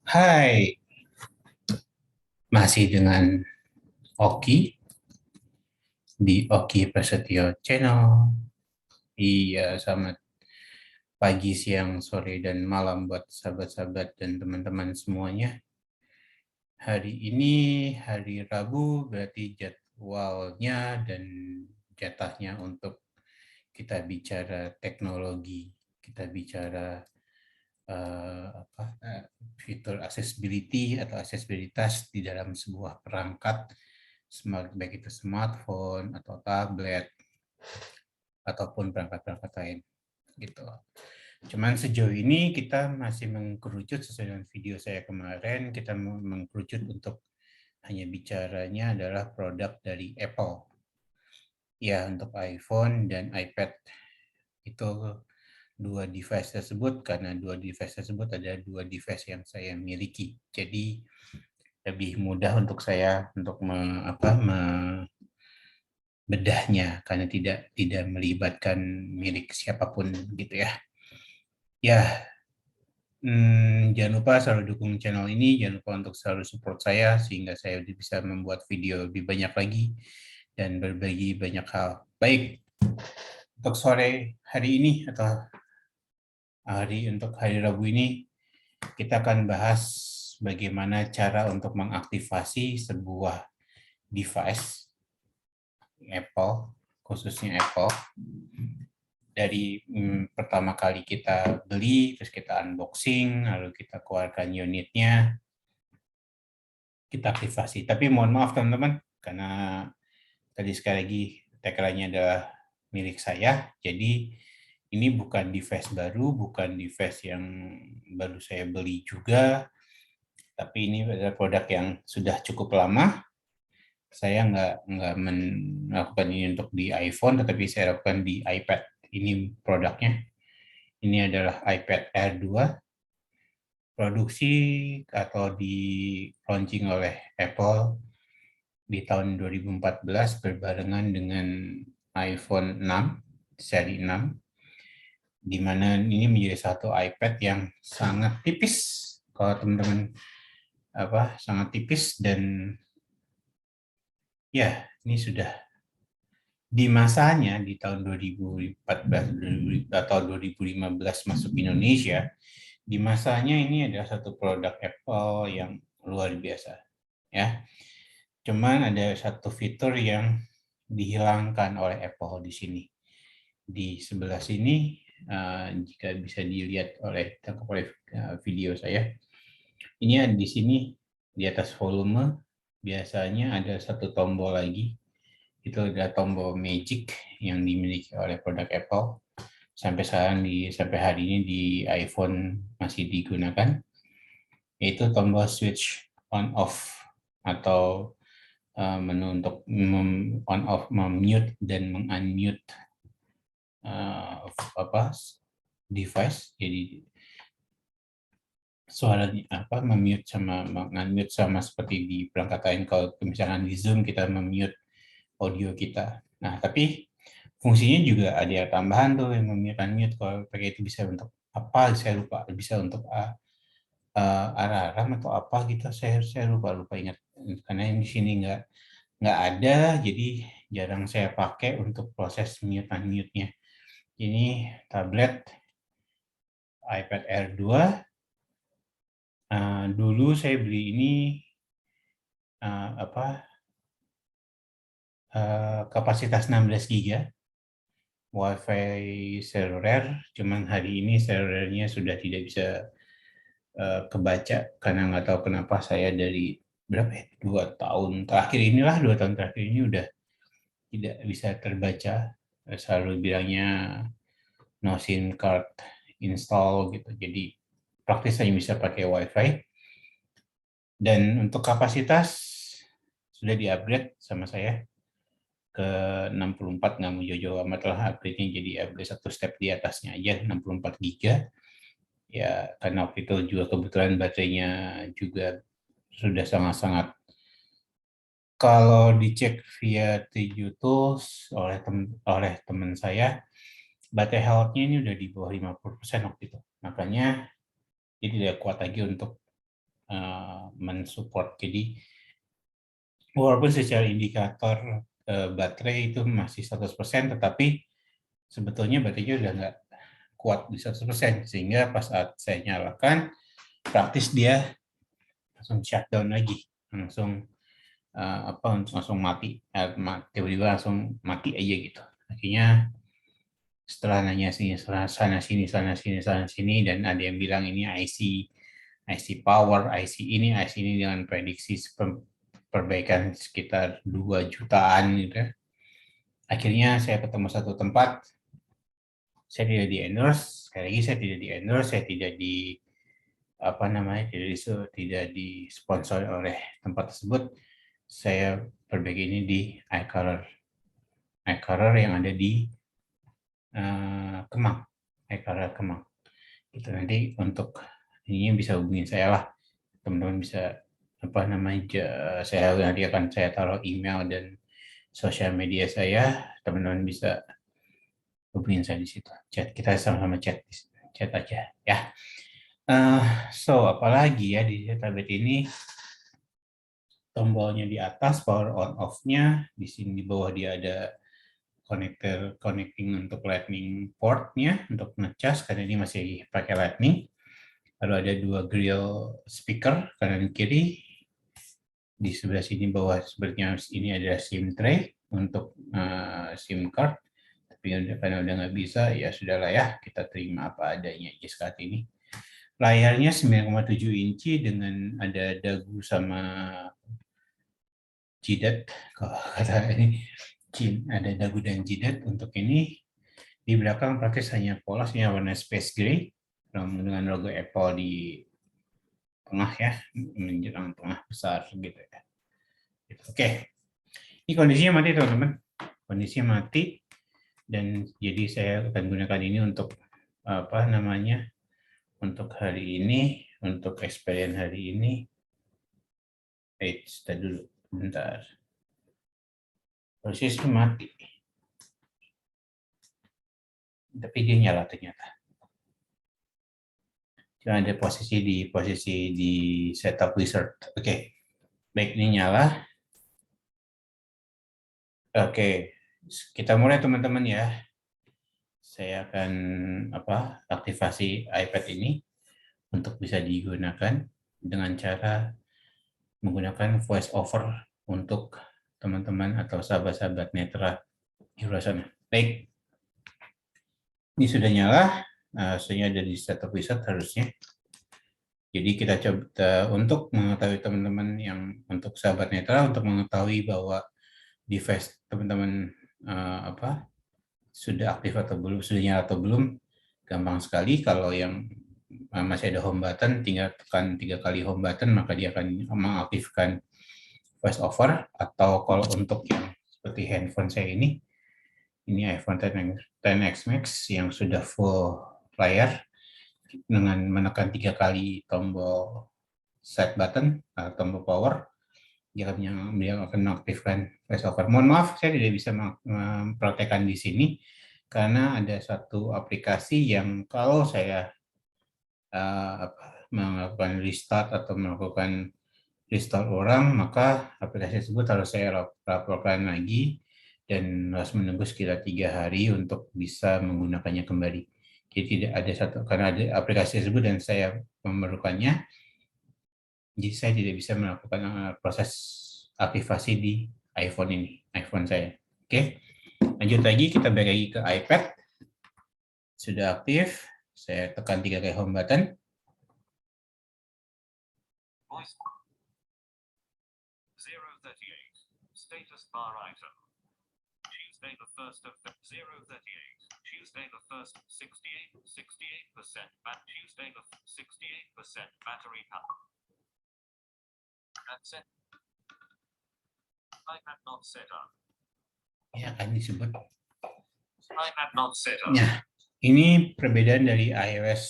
Hai, masih dengan Oki di Oki Prasetyo Channel. Iya, selamat pagi, siang, sore, dan malam buat sahabat-sahabat dan teman-teman semuanya. Hari ini hari Rabu, berarti jadwalnya dan jatahnya untuk kita bicara teknologi, kita bicara fitur accessibility atau aksesibilitas di dalam sebuah perangkat, baik itu smartphone atau tablet ataupun perangkat-perangkat lain gitu. Cuman sejauh ini kita masih mengkerucut sesuai dengan video saya kemarin, kita mengkerucut untuk hanya bicaranya adalah produk dari Apple. Ya, untuk iPhone dan iPad itu dua device tersebut, karena dua device tersebut ada dua device yang saya miliki. Jadi lebih mudah untuk saya untuk bedahnya karena tidak melibatkan milik siapapun gitu ya. Ya, jangan lupa selalu dukung channel ini, jangan lupa untuk selalu support saya sehingga saya bisa membuat video lebih banyak lagi dan berbagi banyak hal. Baik, untuk sore hari ini atau untuk hari Rabu ini kita akan bahas bagaimana cara untuk mengaktifasi sebuah device Apple, khususnya Apple, dari pertama kali kita beli, terus kita unboxing, lalu kita keluarkan unitnya, kita aktifasi. Tapi mohon maaf teman-teman, karena tadi sekali lagi tagline-nya adalah milik saya, jadi ini bukan device baru, bukan device yang baru saya beli juga, tapi ini adalah produk yang sudah cukup lama. Saya nggak melakukan ini untuk di iPhone, tetapi saya lakukan di iPad. Ini produknya. Ini adalah iPad Air 2, produksi atau di launching oleh Apple di tahun 2014 berbarengan dengan iPhone 6, seri 6, di mana ini menjadi satu iPad yang sangat tipis. Kalau teman-teman sangat tipis dan ya, ini sudah di masanya di tahun 2014 atau 2015 masuk Indonesia, di masanya ini adalah satu produk Apple yang luar biasa ya. Cuman ada satu fitur yang dihilangkan oleh Apple di sini. Di sebelah sini jika bisa dilihat oleh video saya. Ini di sini di atas volume biasanya ada satu tombol lagi. Itu adalah tombol magic yang dimiliki oleh produk Apple. Sampai hari ini di iPhone masih digunakan, yaitu tombol switch on off atau menu untuk on off, mute dan unmute device. Jadi suaranya memute sama unmute sama seperti di perangkat lain. Kalau misalkan di Zoom kita memute audio kita. Nah, tapi fungsinya juga ada yang tambahan tuh yang mute. Kalau pakai itu bisa untuk apa? Saya lupa. Bisa untuk alarm atau apa gitu. Saya lupa ingat. Karena yang di sini nggak ada, jadi jarang saya pakai untuk proses mute-nya. Ini tablet iPad Air 2. Dulu saya beli ini kapasitas 16 GB WiFi seluler, cuman hari ini selulernya sudah tidak bisa kebaca karena nggak tahu kenapa saya dari berapa ya, 2 tahun terakhir ini udah tidak bisa terbaca. Selalu bilangnya no SIM card install gitu, jadi praktis hanya bisa pakai WiFi. Dan untuk kapasitas sudah di-upgrade sama saya ke 64, nggak mau jauh-jauh amat lah, upgrade-nya jadi upgrade satu step di atasnya aja, 64 GB. Ya, karena waktu itu juga kebetulan baterainya juga sudah sangat-sangat, kalau dicek via TG Tools oleh teman saya, baterai health-nya ini udah di bawah 50% waktu itu. Makanya dia tidak kuat lagi untuk mensupport. Jadi walaupun secara indikator baterai itu masih 100%, tetapi sebetulnya baterainya udah nggak kuat di 100%, sehingga pas saat saya nyalakan, praktis dia langsung shutdown lagi, langsung langsung mati, tiba-tiba langsung mati aja gitu. Akhirnya setelah nanya sini, sana sini, dan ada yang bilang ini IC power, IC ini dengan prediksi perbaikan sekitar 2 jutaan gitu ya. Akhirnya saya ketemu satu tempat, saya tidak di endorse, sekali lagi saya tidak di endorse, saya tidak di tidak disponsor oleh tempat tersebut. Saya perbaiki ini di iColor yang ada di Kemang, iColor Kemang. Itu nanti untuk ini bisa hubungin saya lah, teman-teman bisa saya nanti akan saya taruh email dan sosial media saya, teman-teman bisa hubungin saya di situ. Kita sama-sama chat aja ya. Apalagi ya di tablet ini, tombolnya di atas power on off-nya, di sini di bawah dia ada connecting untuk lightning port-nya untuk ngecas karena ini masih pakai lightning. Lalu ada 2 grill speaker kanan kiri. Di sebelah sini bawah sepertinya ini ada SIM tray untuk SIM card. Tapi karena udah nggak bisa, ya sudahlah ya, kita terima apa adanya aja saat ini. Layarnya 9,7 inci dengan ada dagu sama jidat, kalau kata ini ada dagu dan jidat untuk ini. Di belakang praktis hanya polosnya warna space gray dengan logo Apple di tengah ya, menjelang tengah besar gitu ya. Oke, ini kondisinya mati teman-teman, kondisinya mati, dan jadi saya akan gunakan ini untuk untuk hari ini, untuk experience hari ini. Stay dulu, bentar. Posisi mati. Tapi dia nyala ternyata. Cuma ada posisi di setup wizard. Oke. Baik, ini nyala. Oke. Kita mulai teman-teman ya. Saya akan aktivasi iPad ini untuk bisa digunakan dengan cara menggunakan voice over untuk teman-teman atau sahabat-sahabat netra di luar sana. Baik. Ini sudah nyala, saya ada di setup wizard harusnya. Jadi kita coba untuk mengetahui teman-teman yang untuk sahabat netra, untuk mengetahui bahwa device teman-teman sudah aktif atau belum, sudah nyala atau belum, gampang sekali. Kalau yang masih ada home button, tinggal tekan 3 kali home button, maka dia akan mengaktifkan voice over. Atau kalau untuk yang seperti handphone saya ini iPhone XS Max yang sudah full layar, dengan menekan 3 kali tombol set button atau tombol power, dia akan mengaktifkan voice over. Mohon maaf, saya tidak bisa mempraktekkan di sini karena ada satu aplikasi yang kalau saya melakukan restart atau melakukan restart ulang, maka aplikasi tersebut harus saya laporkan lagi dan harus menunggu sekitar 3 hari untuk bisa menggunakannya kembali. Jadi tidak ada karena ada aplikasi tersebut dan saya memerlukannya, jadi saya tidak bisa melakukan proses aktivasi di iPhone saya. Oke, lanjut lagi, kita balik lagi ke iPad. Sudah aktif, saya tekan 3 kali home button. Voice 038 status bar item. Tuesday the 1st of 038. Tuesday the 1st 68% Tuesday the 68% battery power. That's it. iPad not set up. Ya kan disebut. iPad not set up. Ya, ini perbedaan dari iOS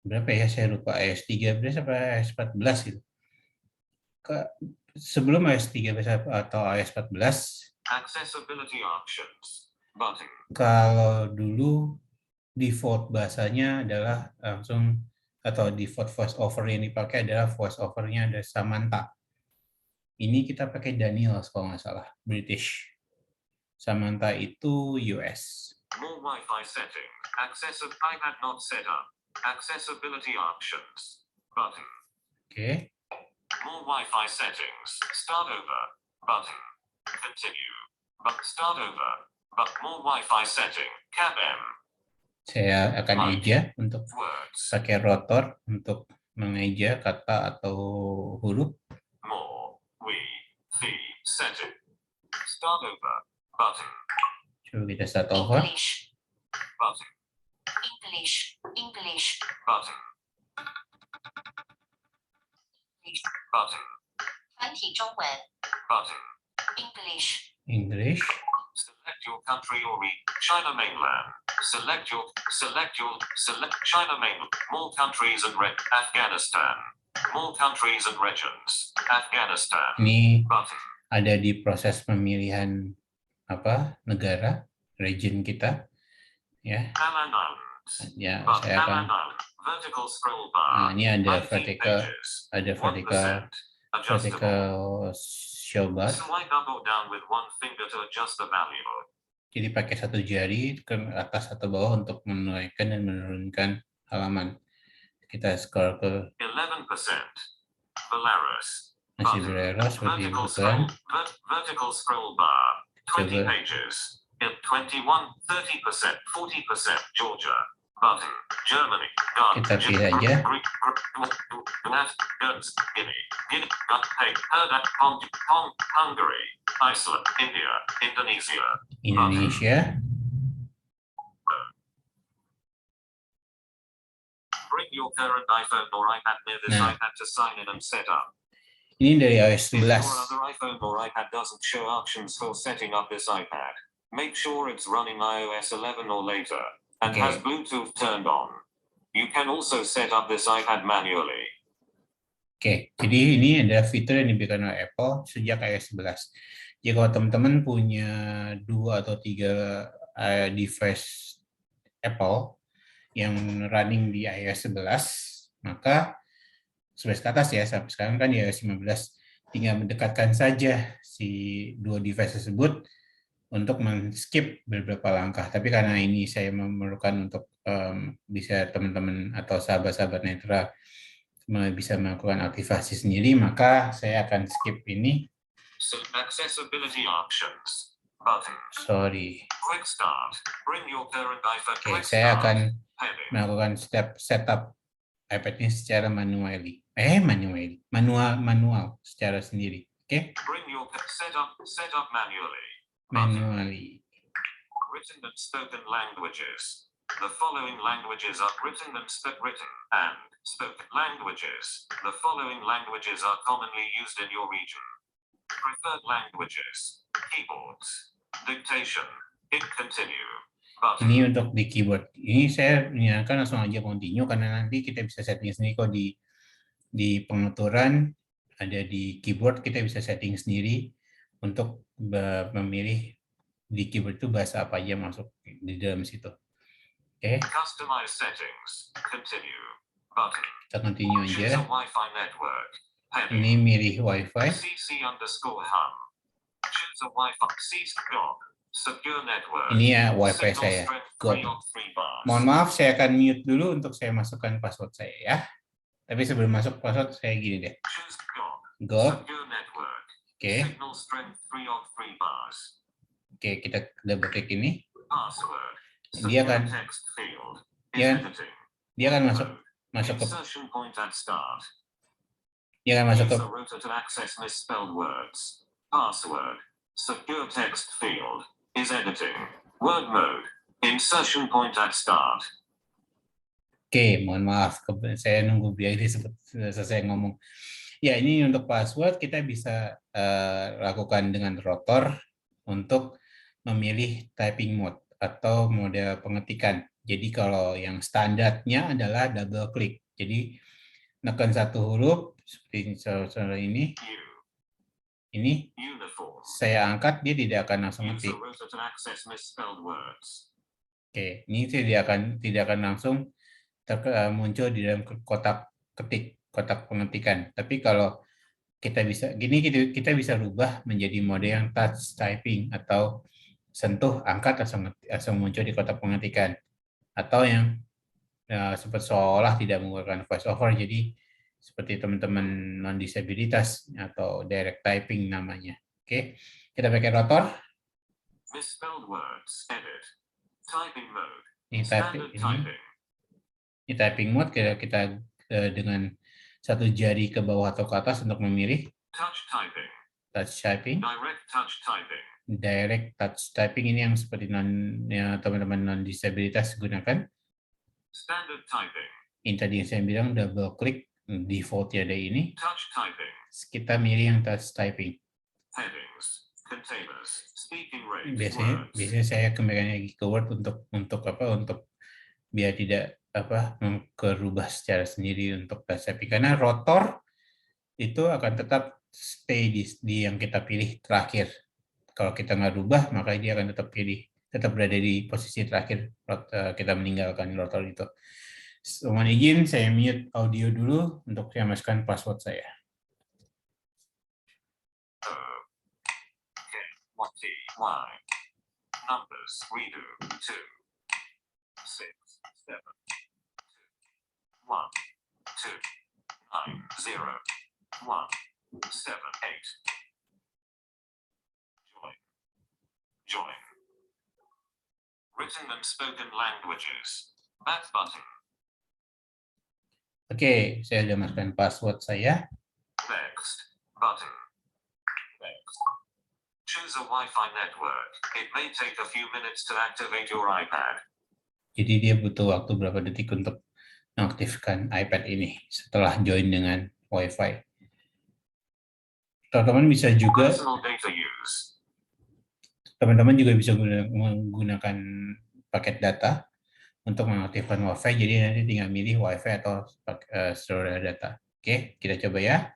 berapa ya? Saya lupa, iOS 13 apa iOS 14 gitu. Sebelum iOS 13 atau iOS 14, accessibility options button. Kalau dulu default bahasanya adalah langsung, atau default voice over yang dipakai adalah voice over-nya ada Samantha. Ini kita pakai Daniel kalau nggak salah, British. Samantha itu US. More Wi-Fi setting. iPad not set up. Accessibility options. Button. Oke. More Wi-Fi settings. Start over. Button. Continue. Start over. But more Wi-Fi setting. Cap M. Saya akan eja untuk pakai rotor untuk mengeja kata atau huruf. More Wi-Fi setting. Start over. Button. Coba kita start over. English. Button. English. English. Button. Button. 繁体中文 Button. English. English. Select your country or China mainland. Select China mainland. More countries and Afghanistan. More countries and regions. Afghanistan. Ini Button. ada di proses pemilihan negara, region kita, ya. Ya, saya akan. Vertical scroll bar. Nah, ini ada vertical show bar. Swipe up or down with one finger to adjust the value. Jadi pakai satu jari ke atas atau bawah untuk menaikkan dan menurunkan halaman. Kita scroll ke 11%. Belarus. Masih Belarus seperti bukan. Vertical scroll bar. 20 Coba. pages. 21, 30%, 40%. Georgia. Button. Germany. Kita pilih aja. Hungary. Iceland. India. Indonesia. Indonesia. Bring your current iPhone or iPad near this iPad to sign in and set up. Ini dari iOS 13. Your other iPhone or iPad doesn't show options for setting up this iPad. Make sure it's running iOS 11 or later and has Bluetooth turned on. You can also set up this iPad manually. Oke, jadi ini adalah fitur yang diberikan oleh Apple sejak iOS 11. Jika teman-teman punya 2 atau 3 device Apple yang running di iOS 11, maka sebelah ke atas ya, sampai sekarang kan di iOS 15, tinggal mendekatkan saja si 2 device tersebut untuk men-skip beberapa langkah. Tapi karena ini saya memerlukan untuk bisa teman-teman atau sahabat-sahabat Netra bisa melakukan aktivasi sendiri, maka saya akan skip ini. Accessibility options. Button. Sorry. Quick start. Bring your current iPhone. Oke, saya akan melakukan step setup iPad ini secara manual secara sendiri. Oke. Bring your setup manually. Written and spoken languages. The following languages are written and spoken languages. The following languages are commonly used in your region. Preferred languages. Keyboards. Dictation. Hit continue. Button. Ini untuk di keyboard. Ini saya menyarankan langsung aja continue karena nanti kita bisa setting sendiri kok di pengaturan, ada di keyboard kita bisa setting sendiri untuk memilih di keyboard itu bahasa apa aja masuk di dalam situ. Oke. Customize settings. Continue. Button. Kita continue aja. Wi-Fi network. Ini milih Wi-Fi. CC_hum. Choose a Wi-Fi. Secure network. Ini ya Wi-Fi saya. Good. Mohon maaf, saya akan mute dulu untuk saya masukkan password saya ya. Tapi sebelum masuk password saya gini deh. Go. Oke. Oke, kita double klik ini. Dia akan masuk ke Password. Secure text field is editing. Word mode. Insertion point at start. Oke, mohon maaf, saya nunggu biar selesai ngomong. Ya, ini untuk password kita bisa lakukan dengan rotor untuk memilih typing mode atau mode pengetikan. Jadi kalau yang standarnya adalah double klik. Jadi tekan satu huruf seperti ini. Ini saya angkat, dia tidak akan langsung ngetik. Oke, ini tidak akan langsung muncul di dalam kotak pengetikan. Tapi kalau kita bisa rubah menjadi mode yang touch typing atau sentuh, angkat langsung muncul di kotak pengetikan, atau yang seperti seolah tidak menggunakan voice over, jadi seperti teman-teman non disabilitas atau direct typing namanya. Oke, kita pakai rotor. Misspelled words. Edit. Typing mode. Ini Standard typing. Ini typing mode, kita dengan satu jari ke bawah atau ke atas untuk memilih. Touch typing. Touch typing. Direct touch typing. Direct touch typing ini yang seperti teman-teman non disabilitas gunakan. Standard typing. Ini tadi yang saya bilang double klik, defaultnya ada ini. Touch typing. Kita milih yang touch typing. Headings, containers, speaking rate, biasanya saya kembalikan lagi ke Word untuk biar tidak merubah secara sendiri untuk touch typing, karena rotor itu akan tetap stay di yang kita pilih terakhir. Kalau kita nggak rubah, maka dia akan tetap berada di posisi terakhir kita meninggalkan rotor itu. Mohon izin, saya mute audio dulu untuk saya masukkan password saya. Y. Numbers, redo, 2, 6, 7, 1, 2, 9, 0, 1, 7, 8. Join. Written and spoken languages. Back button. Oke, saya sudah masukkan password saya. Next button. Next. Choose a Wi-Fi network. It may take a few minutes to activate your iPad. Jadi dia butuh waktu berapa detik untuk mengaktifkan iPad ini setelah join dengan Wi-Fi. Teman-teman bisa juga menggunakan paket data untuk mengaktifkan Wi-Fi. Jadi nanti tinggal milih Wi-Fi atau saudara data. Oke, kita coba ya.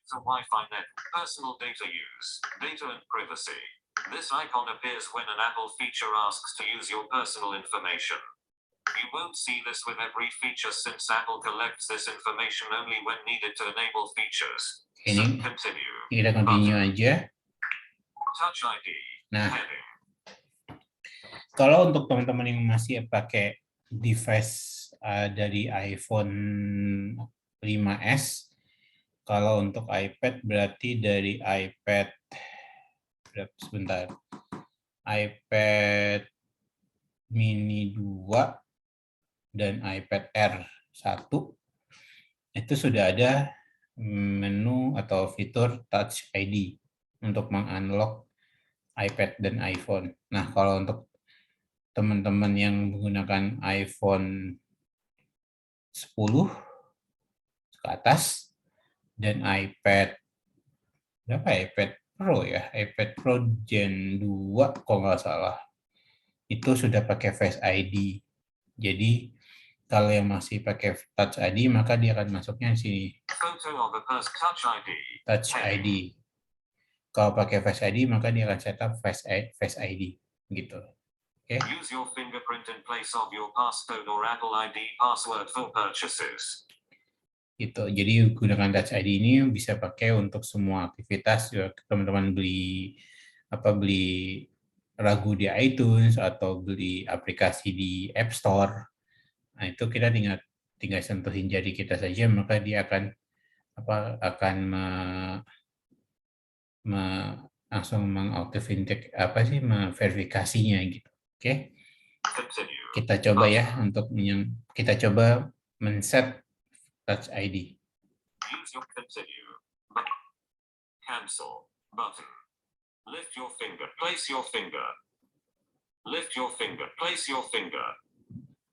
So Wi-Fi net, personal data use, data and privacy. This icon appears when an Apple feature asks to use your personal information. You won't see this with every feature since Apple collects this information only when needed to enable features. Ini continue. Kita continue aja. Touch ID. Nah, heading. Kalau untuk teman-teman yang masih pakai device dari iPhone 5S, kalau untuk iPad berarti dari iPad iPad mini 2 dan iPad Air 1 itu sudah ada menu atau fitur Touch ID untuk mengunlock iPad dan iPhone. Nah, kalau untuk teman-teman yang menggunakan iPhone 10 ke atas dan iPad Pro ya, iPad Pro Gen 2 kalau nggak salah, itu sudah pakai Face ID. Jadi kalau yang masih pakai Touch ID, maka dia akan masuknya di sini. Touch ID. Kalau pakai Face ID, maka dia akan setup Face ID, gitu. Okay. Use your fingerprint in place of your passcode or Apple ID password for purchases. Gitu. Jadi gunakan Touch ID ini bisa pakai untuk semua aktivitas. Teman-teman beli lagu di iTunes atau beli aplikasi di App Store. Nah, itu kita tinggal sentuhin jari kita saja, maka dia akan langsung memverifikasinya gitu. Oke. Kita coba ya kita coba men-set Touch ID. Use your continue. Cancel button. Lift your finger. Place your finger. Lift your finger. Place your finger.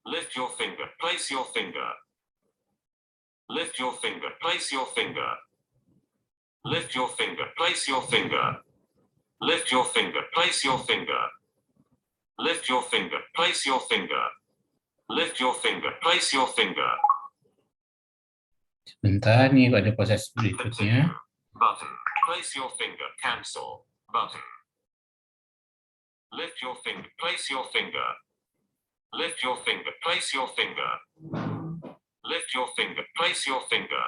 Lift your finger. Place your finger. Lift your finger. Place your finger. Lift your finger. Place your finger. Lift your finger. Place your finger. Lift your finger. Place your finger. Lift your finger. Place your finger. Sebentar, nih ada proses berikutnya. Button. Place your finger. Cancel. Button. Lift your finger. Place your finger. Lift your finger. Place your finger. Lift your finger. Place your finger.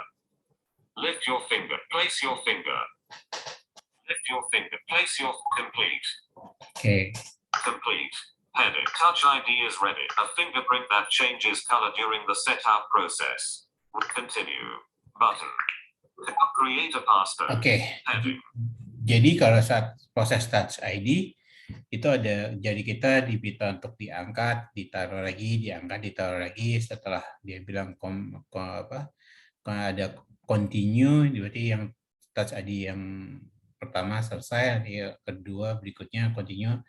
Lift your finger. Place your finger. Lift your finger. Place your complete. Oke. Complete. Heading. Touch ID is ready. A fingerprint that changes color during the setup process. Continue. Button. Create a password. Oke. Heading. Jadi kalau saat proses Touch ID itu ada jari kita diminta untuk diangkat, ditaruh lagi, diangkat, ditaruh lagi. Setelah dia bilang ada continue, berarti yang Touch ID yang pertama selesai, yang kedua berikutnya continue,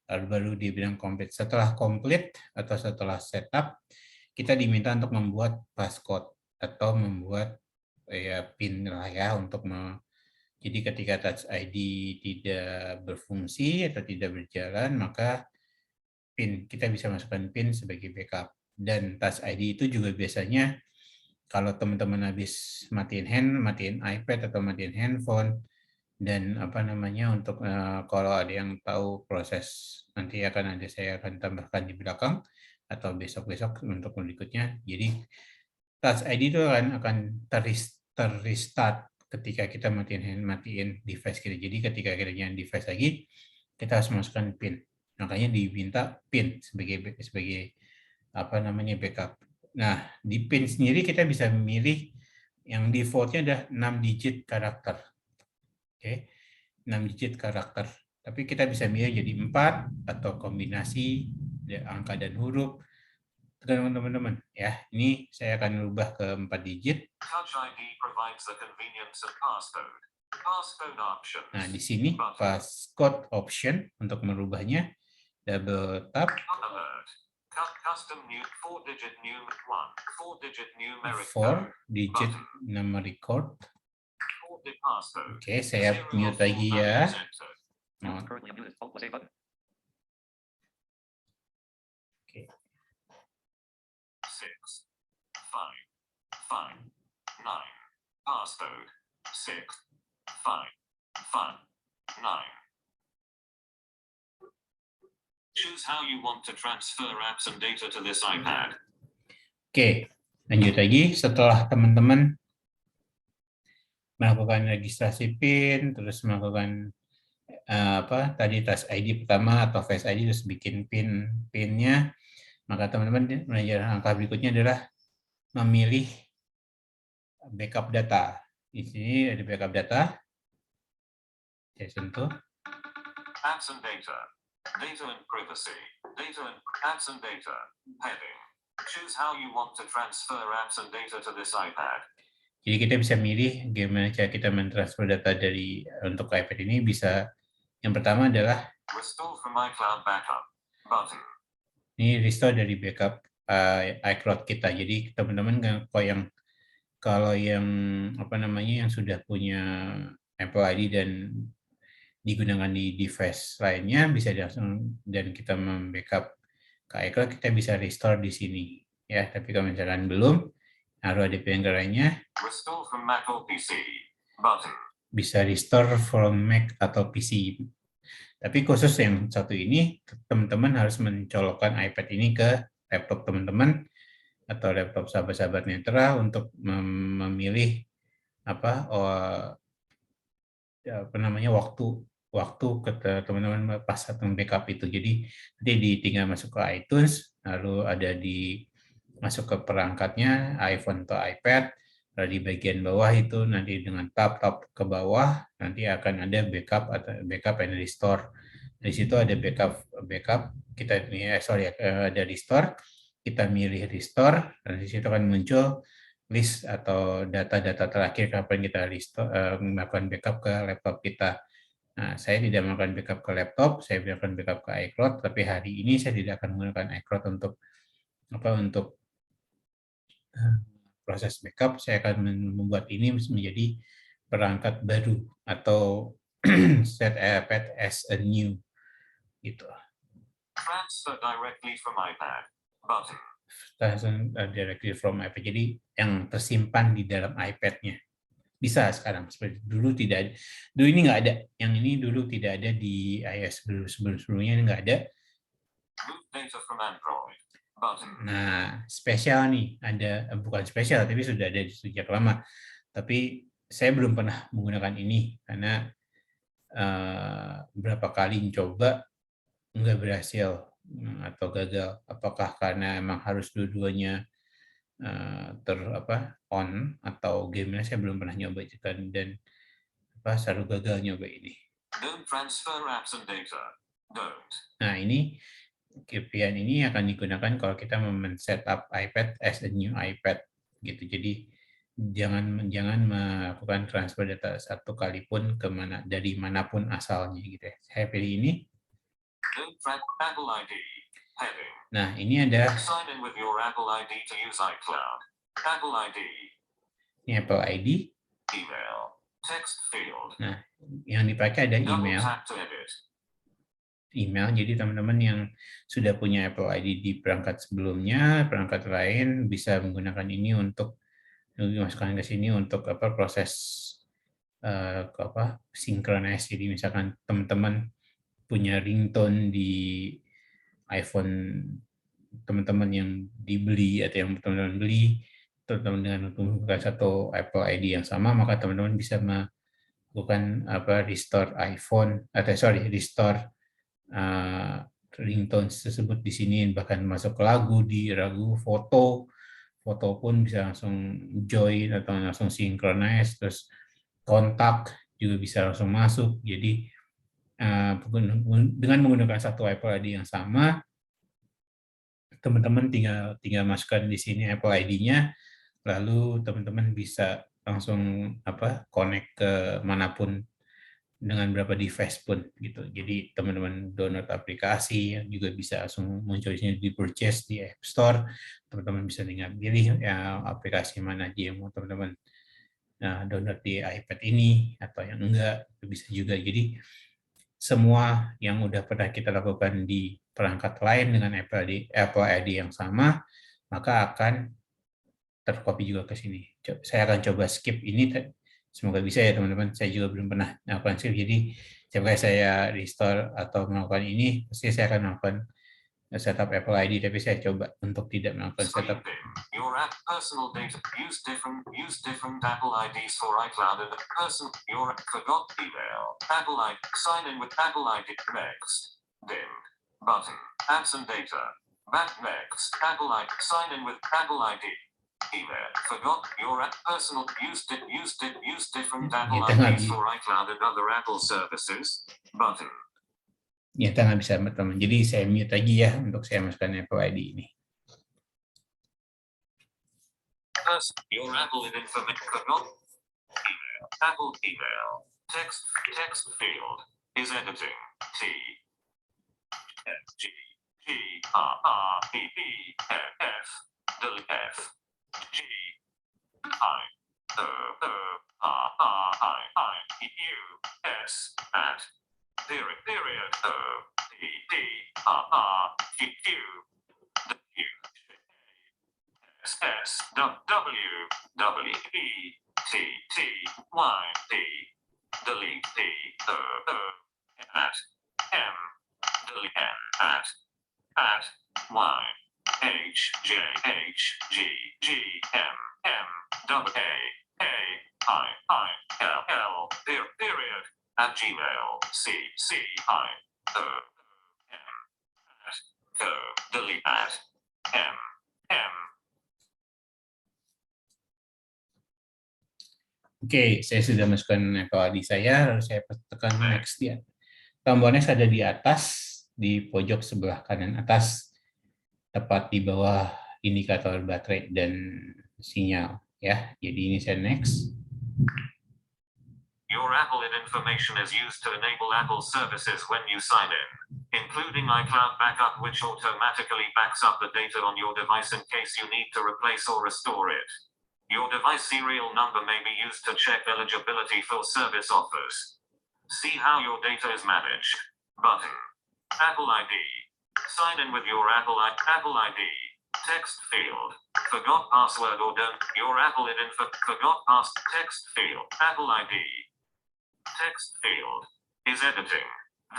lalu baru dia bilang complete. Setelah complete atau setelah setup, kita diminta untuk membuat passcode atau membuat PIN lah ya untuk jadi ketika Touch ID tidak berfungsi atau tidak berjalan, maka kita bisa masukkan PIN sebagai backup. Dan Touch ID itu juga biasanya kalau teman-teman habis matiin iPad atau matiin handphone, dan untuk kalau ada yang tahu proses nanti saya akan tambahkan di belakang atau besok-besok untuk berikutnya. Jadi Touch ID itu akan terrestart ketika kita matiin device kita. Jadi ketika kita nyalain device lagi, kita harus masukkan PIN. Makanya diminta PIN sebagai backup. Nah, di PIN sendiri kita bisa memilih yang defaultnya ada 6 digit karakter. Oke, 6 digit karakter. Tapi kita bisa milih jadi 4 atau kombinasi angka dan huruf. Teman-teman ya, ini saya akan rubah ke 4 digit. Touch ID provides the convenience of passcode. Passcode option. Nah, di sini passcode option untuk merubahnya, double tap. Alert. Custom new 4-digit new 4-digit numeric 4-digit numeric code. Passcode. Oke, saya mute lagi ya. Nah. Oke. 6, 5, 5, 9. Passcode 6, 5, 5, 9. Choose how you want to transfer apps and data to this iPad. Oke, lanjut lagi. Setelah teman-teman melakukan registrasi PIN, terus melakukan tadi Touch ID pertama atau Face ID, terus bikin PIN-nya, maka teman-teman langkah berikutnya adalah memilih backup data. Di sini ada backup data. Saya sentuh. Apps and data. Data and privacy. Data and apps and data. Heading. Choose how you want to transfer apps and data to this iPad. Jadi kita bisa milih gimana cara kita mentransfer data untuk iPad ini. Bisa, yang pertama adalah Restore from iCloud backup button. Ini restore dari backup iCloud kita. Jadi teman-teman kalau yang yang sudah punya Apple ID dan digunakan di device lainnya, bisa langsung, dan kita membackup ke iCloud, kita bisa restore di sini ya. Tapi kalau misalkan belum, harus ada pilihan lainnya. Restore from Mac or PC button. Bisa restore from Mac atau PC. Tapi khusus yang satu ini, teman-teman harus mencolokkan iPad ini ke laptop teman-teman atau laptop sahabat-sahabat Netra untuk memilih waktu ke teman-teman pas satu backup itu. Jadi nanti tinggal masuk ke iTunes, lalu ada masuk ke perangkatnya iPhone atau iPad, lalu di bagian bawah itu nanti dengan tab ke bawah nanti akan ada backup and restore. Di situ ada backup kita ada restore, kita milih restore, dan di situ akan muncul list atau data-data terakhir kapan kita melakukan backup ke laptop kita. Nah, saya tidak melakukan backup ke laptop, saya melakukan backup ke iCloud, tapi hari ini saya tidak akan menggunakan iCloud untuk proses backup. Saya akan membuat ini menjadi perangkat baru atau set iPad as a new gitu. Transfer directly from iPad button. Transfer directly from iPad. Jadi yang tersimpan di dalam iPad-nya. bisa sekarang. Seperti dulu tidak ada. Dulu ini nggak ada. Yang ini dulu tidak ada di iOS sebelumnya ini nggak ada. Data from Android. Button. Nah, spesial nih, ada bukan spesial tapi sudah ada sejak lama. Tapi saya belum pernah menggunakan ini karena berapa kali mencoba nggak berhasil atau gagal. Apakah karena emang harus dua-duanya on atau gamenya saya belum pernah nyoba itu kan, dan selalu gagal nyoba ini. Don't transfer apps and data. Don't. Nah, ini KPN ini akan digunakan kalau kita men-setup iPad as a new iPad gitu. Jadi jangan melakukan transfer data satu kali pun dari manapun asalnya gitu ya. Saya pilih ini. Don't track Apple ID. Heading. Nah, ini ada Sign in with your Apple ID to use iCloud. Apple ID. Ini Apple ID. Email. Text field. Nah, yang dipakai ada email. Double tap to edit. Email. Jadi teman-teman yang sudah punya Apple ID di perangkat sebelumnya, perangkat lain bisa menggunakan ini untuk dimasukkan ke sini untuk proses synchronize. Jadi misalkan teman-teman punya ringtone di iPhone teman-teman yang dibeli atau yang teman-teman beli, teman-teman dengan menggunakan satu Apple ID yang sama, maka teman-teman bisa melakukan restore restore ringtone tersebut di sini, bahkan masuk ke lagu, foto pun bisa langsung join atau langsung synchronize, terus kontak juga bisa langsung masuk. Jadi dengan menggunakan satu Apple ID yang sama, teman-teman tinggal masukkan di sini Apple ID-nya, lalu teman-teman bisa langsung connect ke manapun dengan berapa device pun gitu. Jadi teman-teman download aplikasi yang juga bisa langsung muncul di purchase di App Store. Teman-teman bisa tinggal pilih aplikasi mana aja yang mau teman-teman download di iPad ini atau yang enggak, bisa juga. Jadi semua yang udah pernah kita lakukan di perangkat lain dengan Apple ID yang sama, maka akan tercopy juga ke sini. Saya akan coba skip ini, semoga bisa ya teman-teman. Saya juga belum pernah melakukan skip, jadi jika saya restore atau melakukan ini, pasti saya akan melakukan setup Apple ID, tapi saya coba untuk tidak melakukan setup. Your app personal data. Use different Apple IDs for iCloud and person. Your forgot email. Apple ID. Sign in with Apple ID. Next. Dim. Button. Apps and data. Back next. Apple ID. Sign in with Apple ID. Email. Forgot your app personal. Use different Apple IDs for iCloud and other Apple services. Button. Ternyata nggak bisa teman-teman. Jadi saya mute lagi ya untuk saya masukkan Apple ID ini. Your Apple information. Email. Apple email. Text field is editing. T G G R R B B F delete F G I O O R R I U S at period O P D R R Q Q W S S W W E T T Y D delete D O O at M delete N at Y H J H G G M M W A I L L period at Gmail C I O M at go delete at M M. Oke, saya sudah masukkan Apple ID saya, lalu saya tekan next ya. Tombol next ada di atas, di pojok sebelah kanan atas, tepat di bawah indikator baterai dan sinyal ya. Jadi ini saya next. Your Apple ID information is used to enable Apple services when you sign in, including iCloud backup, which automatically backs up the data on your device in case you need to replace or restore it. Your device serial number may be used to check eligibility for service offers. See how your data is managed. Button. Apple ID. Sign in with your Apple ID Text field. Forgot password or don't. Your Apple info. Forgot pass. Text field. Apple ID. Text field. Is editing.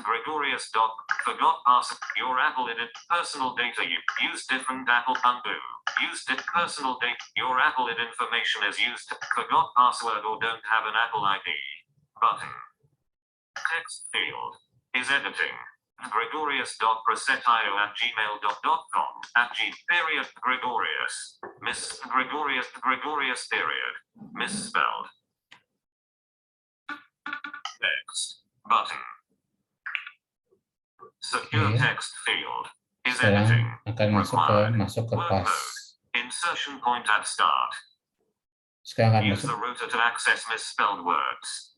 Gregorius doc. Forgot pass. Your Apple edit. Personal data. You use different Apple undo. Used it. Personal data. Your Apple id information is used. Forgot password or don't have an Apple ID. Button. Text field. Is editing. Gregorius.presetio@gmail.com @g. Gregorius. Miss Gregorius. Gregorius period. Misspelled. Next. Button. Secure text field. Is editing. Akan masuk ke pas. Insertion point at start. Sekarang akan Use the router to access misspelled words.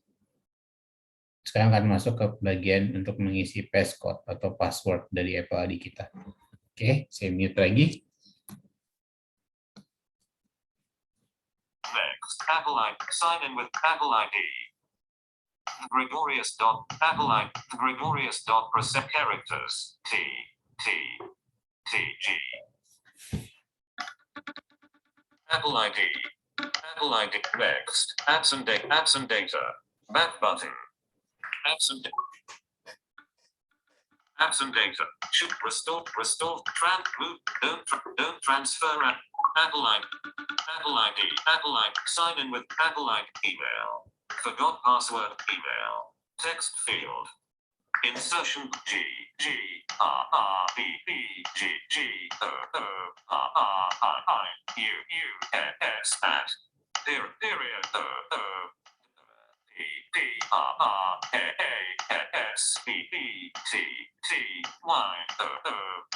Sekarang akan masuk ke bagian untuk mengisi passcode atau password dari Apple ID kita. Oke, saya mute lagi. Next, Apple ID. Sign in with Apple ID. Gregorius.preset characters. T, G. Apple ID. Apple ID. Next, apps and data. Back button. Apps and data. Should restore, don't transfer Apple ID. Sign in with Apple ID. Email. Forgot password. Email. Text field. Insertion G R B G O I U S at period P R A S B B T T Y O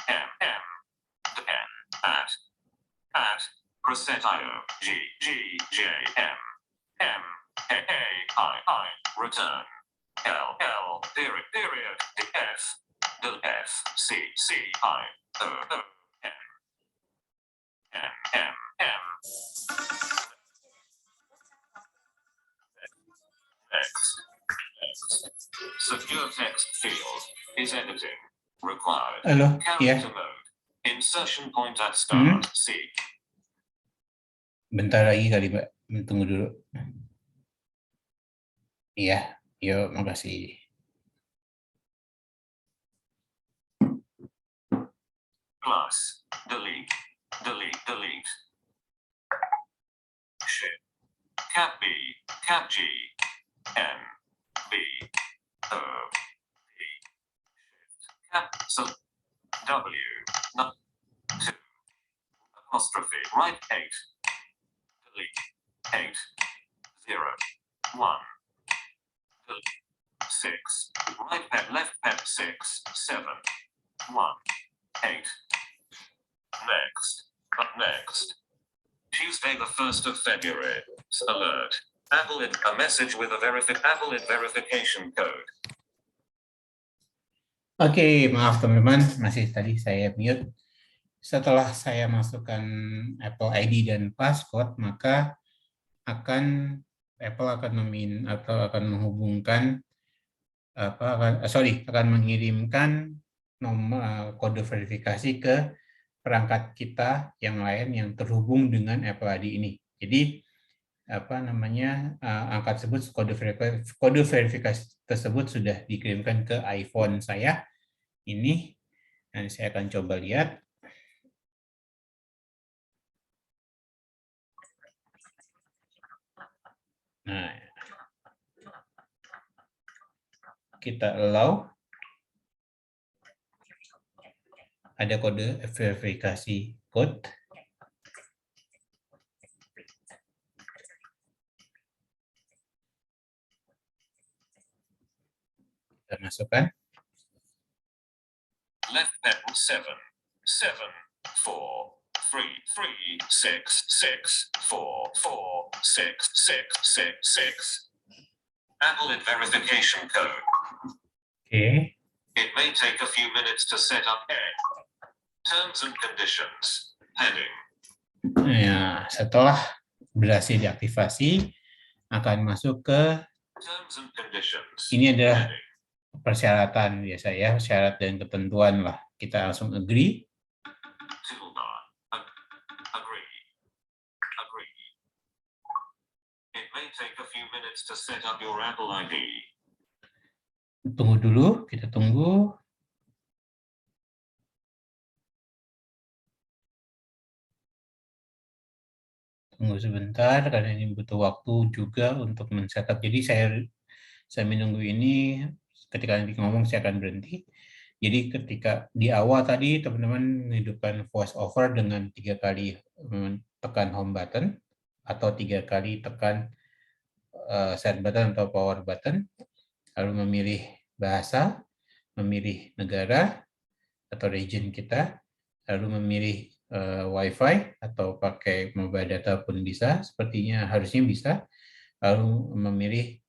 M M N at Presetio G J M I return L period F C I O M. Next. Secure text field is editing. Required. Halo, Character mode. Insertion point at start. C. Bentar lagi kali, Mbak. Tunggu dulu. Iya, yuk, makasih. Plus. Delete. Shift. Cap B. Cap G. N. B. O. P. Cap. So. W. Not. 2. Apostrophe. Right 8. Delete. 8. 0. 1. Delete. 6. Right pet. Left pet. 6. 7. 1. 8. Next. Tuesday the 1st of February. Alert. Apple ID. A message with a Apple ID verification code. Oke, maaf teman-teman, masih tadi saya mute. Setelah saya masukkan Apple ID dan passcode, maka Apple akan menghubungkan akan mengirimkan nomor kode verifikasi ke perangkat kita yang lain yang terhubung dengan Apple ID ini. Jadi angka tersebut, kode verifikasi tersebut sudah dikirimkan ke iPhone saya ini. Nanti saya akan coba lihat. Nah, kita allow. Ada kode verifikasi code. Kita masukkan. Left pedal 7, 7, 4, 3, 3, 6, 6, 4, 4, 6, 6, 6, 6. Apple ID verification code. Oke. It may take a few minutes to set up. Terms and conditions. Heading. Ya, setelah berhasil diaktifasi, akan masuk ke Terms and conditions. Ini adalah Heading. persyaratan biasa ya, syarat dan ketentuan lah. Kita langsung agree. Toolbar. agree. It may take a few minutes to set up your Apple ID. Tunggu dulu, kita tunggu. Tunggu sebentar, karena ini butuh waktu juga untuk men-setup. Jadi saya menunggu ini, ketika nanti ngomong saya akan berhenti. Jadi ketika di awal tadi teman-teman menghidupkan voice over dengan 3 kali tekan home button, atau 3 kali tekan set button atau power button, lalu memilih bahasa, memilih negara atau region kita, lalu memilih Wi-Fi atau pakai mobile data pun bisa, sepertinya harusnya bisa, lalu memilih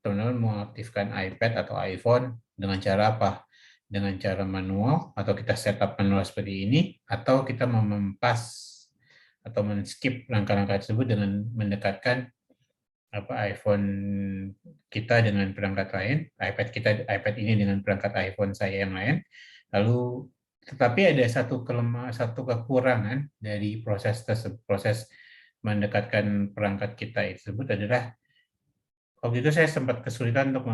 teman-teman mengaktifkan iPad atau iPhone dengan cara apa? Dengan cara manual, atau kita setup manual seperti ini, atau kita memempas atau men-skip langkah-langkah tersebut dengan mendekatkan iPhone kita dengan perangkat lain, iPad ini dengan perangkat iPhone saya yang lain. Lalu tetapi ada satu kekurangan dari proses mendekatkan perangkat kita tersebut adalah waktu itu saya sempat kesulitan untuk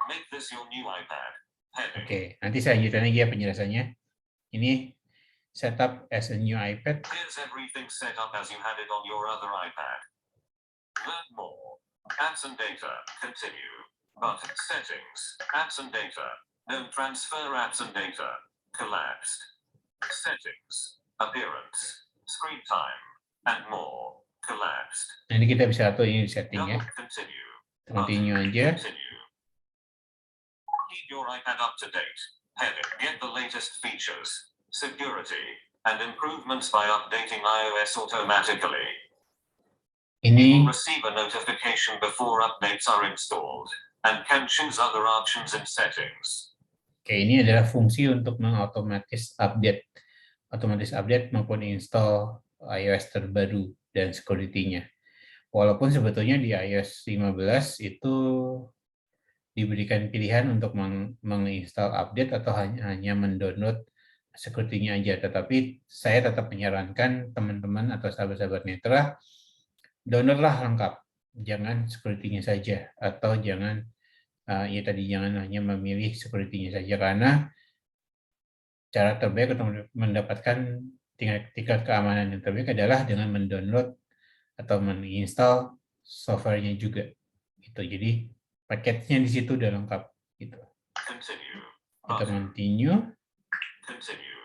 Make this your new iPad. Heading. Oke, nanti saya lanjutkan lagi ya penjelasannya. Ini setup as a new iPad. Here's everything set up as you had it on your other iPad. Learn more. Apps and data. Continue. Button. Settings. Apps and data. Don't transfer apps and data. Collapsed. Settings. Appearance. Screen time. And more. Collapsed. Nanti kita bisa atur ini setting ya. Continue. Continue aja. Continue. Keep your iPad up to date. Heading. Get the latest features, security, and improvements by updating iOS automatically. Ini Receive a notification before updates are installed, and can choose other options in settings. Oke, ini adalah fungsi untuk otomatis update maupun install iOS terbaru dan security-nya. Walaupun sebetulnya di iOS 15 itu diberikan pilihan untuk menginstal update atau hanya mendownload security-nya aja. Tetapi saya tetap menyarankan teman-teman atau sahabat-sahabat Netra, downloadlah lengkap. Jangan security-nya saja, atau jangan jangan hanya memilih security-nya saja, karena cara terbaik untuk mendapatkan tingkat keamanan yang terbaik adalah dengan mendownload atau menginstal software-nya juga. Gitu. Jadi paketnya di situ udah lengkap. Gitu. Continue. Kita continue. Continue.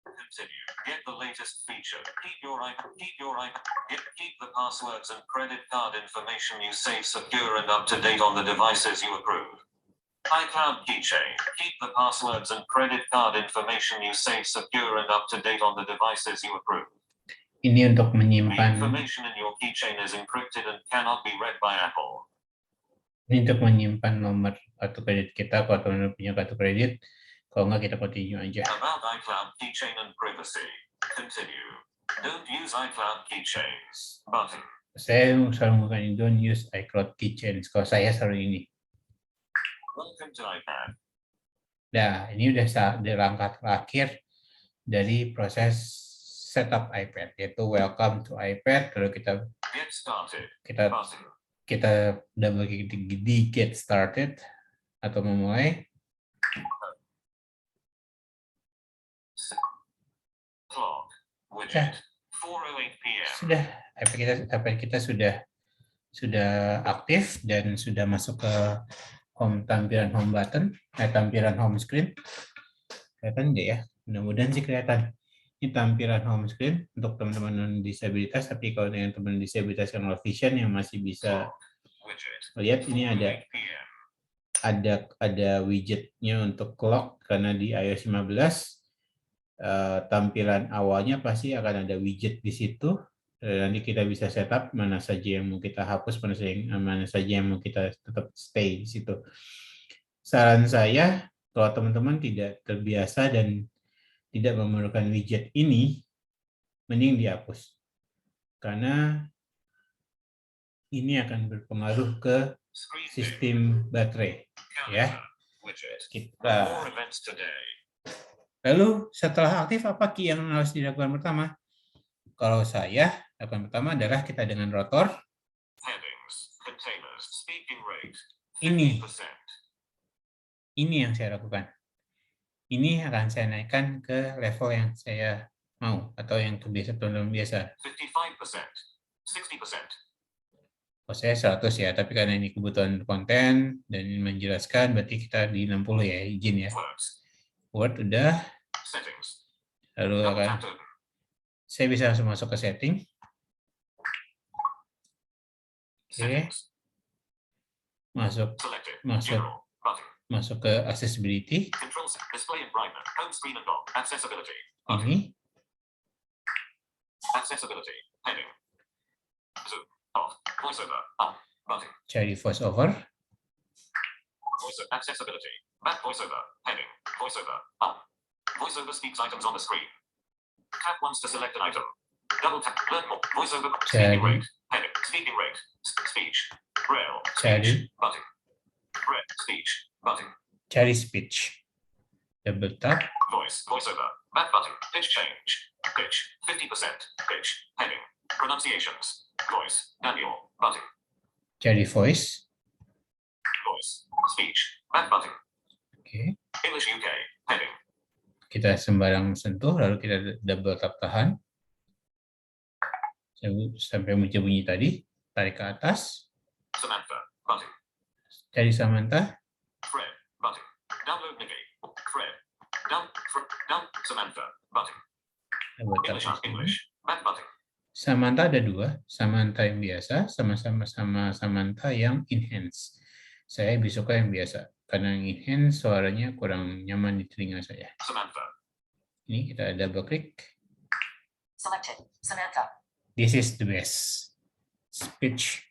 Continue. Get the latest feature. Keep the passwords and credit card information you save secure and up to date on the devices you approve. iCloud Keychain. Keep the passwords and credit card information you save secure and up to date on the devices you approve. Ini untuk menyimpan. The information in your keychain is encrypted and cannot be read by Apple. Ini untuk menyimpan nomor kartu kredit kita kalau teman-teman punya kartu kredit. Kalau nggak kita continue aja. About iCloud Keychain and privacy. Continue. Don't use iCloud Keychains. Button. Saya selalu menggunakan ini, don't use iCloud Keychains. Kalau saya selalu ini. Welcome to iPad. Nah, ini udah di langkah terakhir dari proses setup iPad, yaitu welcome to iPad. Kalau kita get started. Kita double klik di get started atau memulai. Clock. Widget. 4:08 p.m. Sudah, iPad kita sudah aktif dan sudah masuk ke tampilan home button, tampilan home screen. Kelihatan nggak ya? Mudah-mudahan sih kelihatan. Ini tampilan home screen untuk teman-teman disabilitas, tapi kalau dengan teman disabilitas yang low vision yang masih bisa lihat, ini ada widgetnya untuk clock, karena di iOS 15 tampilan awalnya pasti akan ada widget di situ. Nanti kita bisa setup mana saja yang mau kita hapus, mana saja yang mau kita tetap stay di situ. Saran saya, kalau teman-teman tidak terbiasa dan tidak memerlukan widget ini, mending dihapus. Karena ini akan berpengaruh ke sistem baterai. Ya. Lalu setelah aktif, apa key yang harus dilakukan pertama? Kalau saya, lakukan pertama adalah kita dengan rotor. Headings, containers, speaking rate, Ini 50%. yang saya lakukan. Ini akan saya naikkan ke level yang saya mau atau yang kebiasa teman-teman biasa. 55%, 60%. Oh, saya 100 ya, tapi karena ini kebutuhan konten dan menjelaskan, berarti kita di 60 ya, izin ya. Word udah, Settings. lalu akan saya bisa langsung masuk ke setting. Oke. Masuk ke accessibility. Ini. Accessibility. Heading. Zoom. Off. Voiceover. On. Button. Cari voiceover. Accessibility. Back voiceover. Heading. Voiceover. On. Voiceover speaks items on the screen. Tap once to select an item. Double tap. Learn more. Voiceover. Speaking rate. Heading. Speaking rate. Speech. Braille. Speech. Button. Braille. Speech. Button. Cari speech. Double tap. Voice. Voiceover. Back button. Pitch change. Pitch. 50%. Pitch. Heading. Pronunciations. Voice. Daniel. Button. Cari voice. Voice. Speech. Back button. Oke. English UK. Heading. Kita sembarang sentuh, lalu kita double tap tahan. Sampai muncul bunyi tadi. Tarik ke atas. Samantha. Button. Cari Samantha. Fred. Button. Download Nikki. Fred. Down. Samantha. Button. English. Back button. Samantha ada dua, Samantha yang biasa, sama-sama Samantha yang enhance. Saya lebih suka yang biasa, karena yang enhance suaranya kurang nyaman di telinga saya. Samantha. Ini kita double klik. Selected. Samantha. This is the best speech.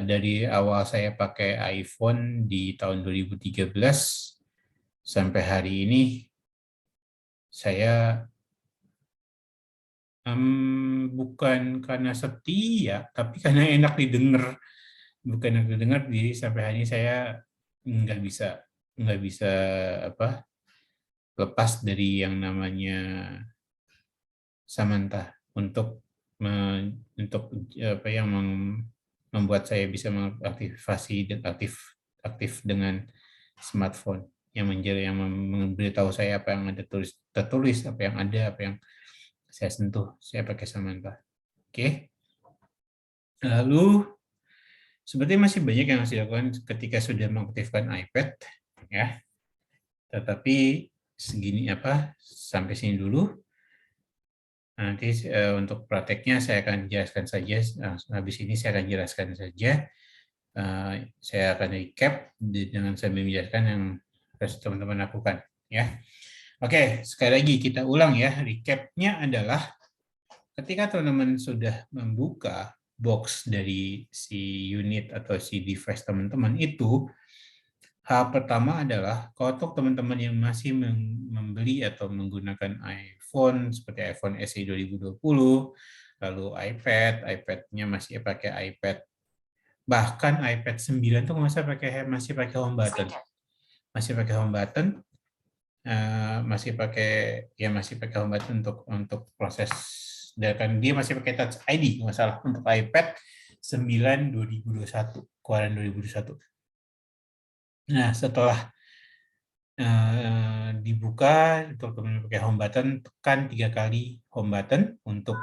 Dari awal saya pakai iPhone di tahun 2013 sampai hari ini, saya bukan karena setia, tapi karena enak didengar. Bukan enak didengar, sampai hari ini saya nggak bisa lepas dari yang namanya Samantha untuk apa yang membuat saya bisa mengaktifasi dan aktif dengan smartphone yang memberitahu saya apa yang ada tertulis, apa yang ada, apa yang saya sentuh, saya pakai Samantha. Oke. Lalu sepertinya masih banyak yang harus dilakukan ketika sudah mengaktifkan iPad, ya. Tetapi sampai sini dulu. Nanti untuk prakteknya saya akan jelaskan saja. Habis ini saya akan jelaskan saja. Saya akan recap dengan sambil menjelaskan yang harus teman-teman lakukan, ya. Oke, sekali lagi kita ulang ya. Recap-nya adalah ketika teman-teman sudah membuka box dari si unit atau si device teman-teman itu, hal pertama adalah kalau untuk teman-teman yang masih membeli atau menggunakan iPhone seperti iPhone SE 2020, lalu iPad-nya masih pakai iPad, bahkan iPad 9 tuh masih pakai home button. Masih pakai home button. Masih pakai home button untuk proses, dan dia masih pakai Touch ID masalah untuk iPad 9 2021, keluaran 2021. Nah, setelah dibuka untuk teman-teman pakai home button, tekan 3 kali home button untuk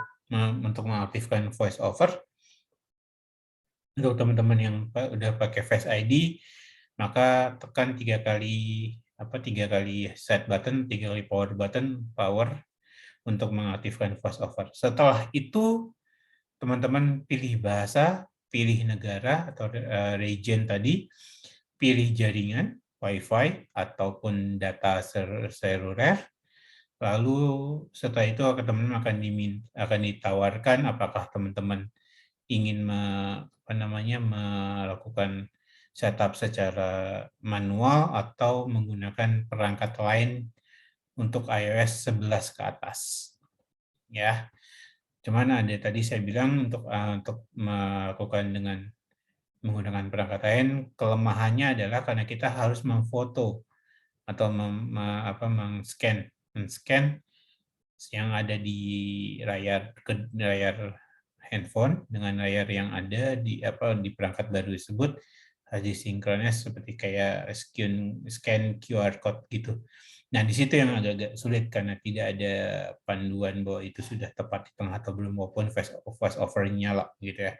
mengaktifkan voice over. Untuk teman-teman yang udah pakai Face ID, maka tekan 3 kali set button, 3 kali power untuk mengaktifkan voice over. Setelah itu teman-teman pilih bahasa, pilih negara atau region tadi, pilih jaringan Wi-Fi ataupun data seluler. Lalu setelah itu teman-teman akan ditawarkan apakah teman-teman ingin melakukan setup secara manual atau menggunakan perangkat lain untuk iOS 11 ke atas. Ya. Cuman ada tadi saya bilang untuk melakukan dengan menggunakan perangkat lain, kelemahannya adalah karena kita harus memfoto atau men-scan yang ada di layar handphone dengan layar yang ada di perangkat baru tersebut harus disinkronis seperti kayak scan QR code gitu. Nah, di situ yang agak-agak sulit karena tidak ada panduan bahwa itu sudah tepat di tengah atau belum, maupun voice over nyala gitu ya.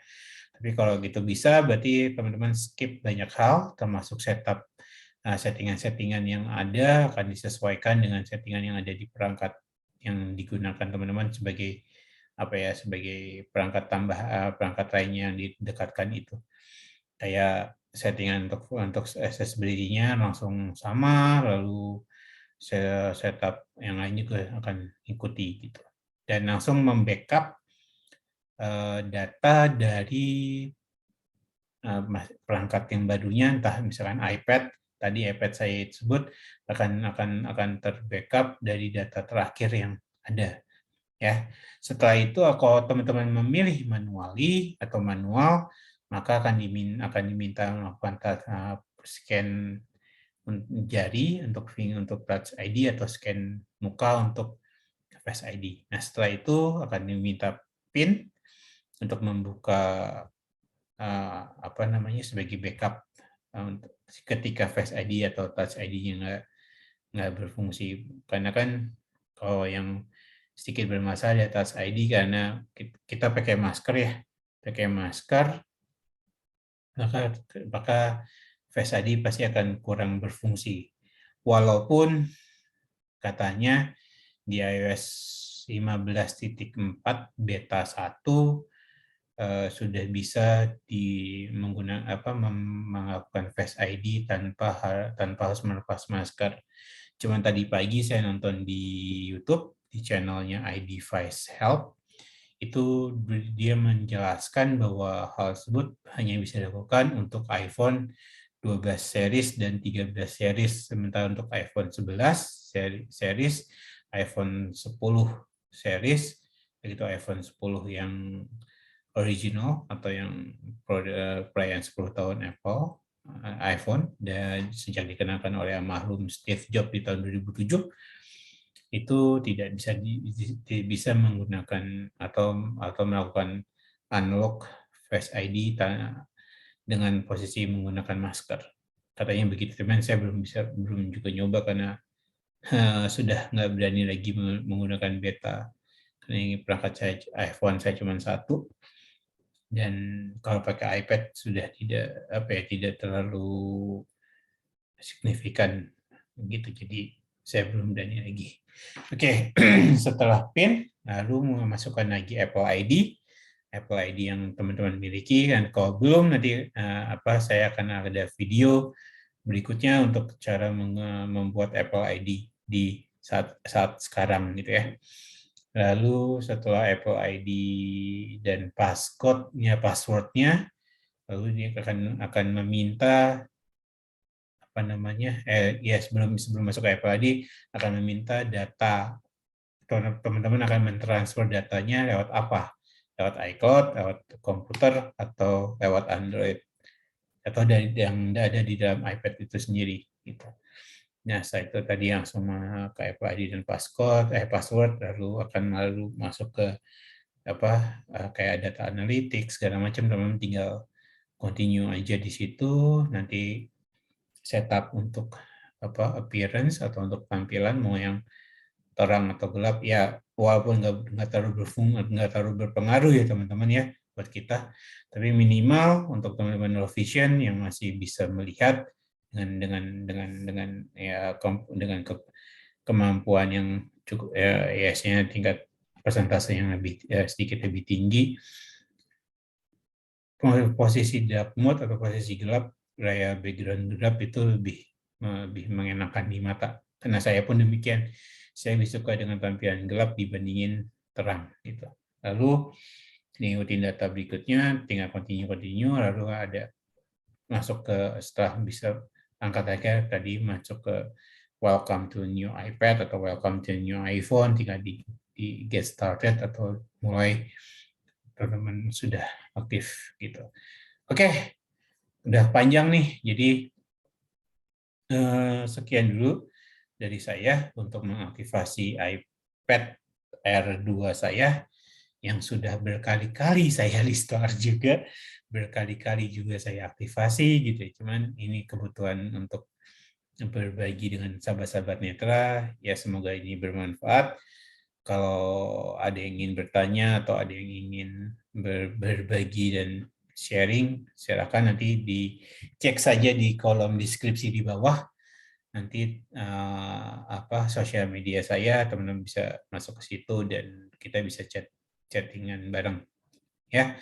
Tapi kalau gitu bisa, berarti teman-teman skip banyak hal, termasuk settingan-settingan yang ada akan disesuaikan dengan settingan yang ada di perangkat yang digunakan teman-teman sebagai sebagai perangkat perangkat lainnya yang didekatkan itu. Kayak settingan untuk accessibility-nya langsung sama, lalu setup yang lain juga akan ikuti gitu. Dan langsung membackup data dari perangkat yang barunya, entah misalkan iPad saya sebut akan terbackup dari data terakhir yang ada. Ya, setelah itu kalau teman-teman memilih manual, maka akan diminta melakukan scan jari untuk Touch ID atau scan muka untuk Face ID. Nah, setelah itu akan diminta PIN untuk membuka sebagai backup ketika Face ID atau Touch ID-nya nggak berfungsi. Karena kan kalau yang sedikit bermasalah di Touch ID karena kita pakai masker ya, maka Face ID pasti akan kurang berfungsi. Walaupun katanya di iOS 15.4 beta 1 sudah bisa melakukan Face ID tanpa harus melepas masker. Cuman tadi pagi saya nonton di YouTube di channelnya iDevice Help, itu dia menjelaskan bahwa hal tersebut hanya bisa dilakukan untuk iPhone 12 series dan 13 series, sementara untuk iPhone 11 series, iPhone 10 series, begitu iPhone 10 yang original atau yang perayaan 10 tahun Apple iPhone, dan sejak dikenalkan oleh almarhum Steve Jobs di tahun 2007, itu tidak bisa menggunakan atau melakukan unlock Face ID dengan posisi menggunakan masker. Katanya begitu, teman. Saya belum juga nyoba karena sudah nggak berani lagi menggunakan beta. Karena ini perangkat iPhone saya cuma satu, dan kalau pakai iPad sudah tidak terlalu signifikan gitu, jadi saya belum berani lagi. Oke, setelah PIN lalu memasukkan lagi Apple ID yang teman-teman miliki, dan kalau belum nanti saya akan ada video berikutnya untuk cara membuat Apple ID di saat sekarang gitu ya. Lalu setelah Apple ID dan passwordnya, lalu dia akan meminta sebelum masuk ke Apple ID akan meminta data. Teman-teman akan mentransfer datanya lewat apa? Lewat iCloud, lewat komputer, atau lewat Android, atau dari yang ada di dalam iPad itu sendiri gitu. Nah, setelah itu tadi langsung ke Apple ID dan password, lalu masuk ke kayak data analytics segala macam. Teman-teman tinggal continue aja di situ, nanti setup untuk appearance atau untuk tampilan mau yang terang atau gelap ya, walaupun nggak terlalu berpengaruh ya teman-teman ya buat kita, tapi minimal untuk teman-teman low vision yang masih bisa melihat dengan kemampuan yang cukup tingkat persentase yang sedikit lebih tinggi, posisi dark mode atau posisi gelap, layar background gelap itu lebih mengenakan di mata. Karena saya pun demikian, saya lebih suka dengan tampilan gelap dibandingin terang gitu. Lalu ngikutin data berikutnya, tinggal continue, lalu ada masuk ke, setelah bisa angkat aja tadi, masuk ke welcome to new iPad atau welcome to new iPhone, tinggal di get started atau mulai, teman-teman sudah aktif gitu. Oke, udah panjang nih, jadi sekian dulu dari saya untuk mengaktifasi iPad R2 saya yang sudah berkali-kali saya restore juga, berkali-kali juga saya aktifasi gitu. Cuman ini kebutuhan untuk berbagi dengan sahabat-sahabat Netra. Ya semoga ini bermanfaat. Kalau ada yang ingin bertanya atau ada yang ingin berbagi dan sharing, silakan nanti dicek saja di kolom deskripsi di bawah. Nanti sosial media saya, teman-teman bisa masuk ke situ dan kita bisa chattingan bareng ya.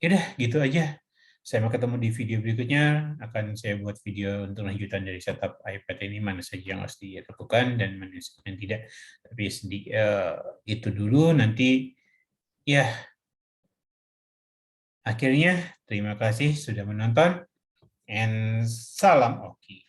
Udah gitu aja. Saya mau ketemu di video berikutnya. Akan saya buat video untuk lanjutan dari setup iPad ini, mana saja yang harus dilakukan dan mana yang tidak. Tapi itu dulu. Nanti ya akhirnya terima kasih sudah menonton and salam Oki.